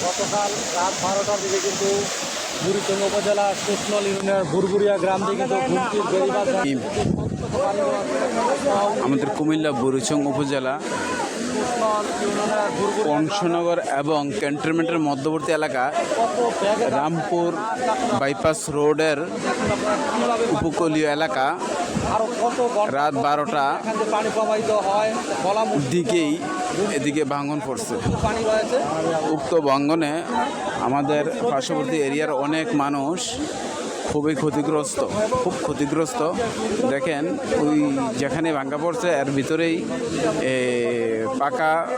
গতকাল রাত 12টার দিকে কিন্তু বুড়িচং উপজেলা কোতনল ইউনিয়নের বুরবুরিয়া গ্রাম থেকে আমাদের কুমিল্লা বুড়িচং উপজেলা কংসনগর এবং ক্যান্টনমেন্টের মধ্যবর্তী এলাকা রামপুর বাইপাস রোডের উপকূলীয় এলাকা রাত 12টা দিকেই এদিকে ভাঙন পড়ছে। উক্ত ভাঙনে আমাদের পার্শ্ববর্তী এরিয়ার অনেক মানুষ খুব ক্ষতিগ্রস্ত। দেখেন ওই যেখানে ভাঙা পড়ছে এর ভিতরেই পাকা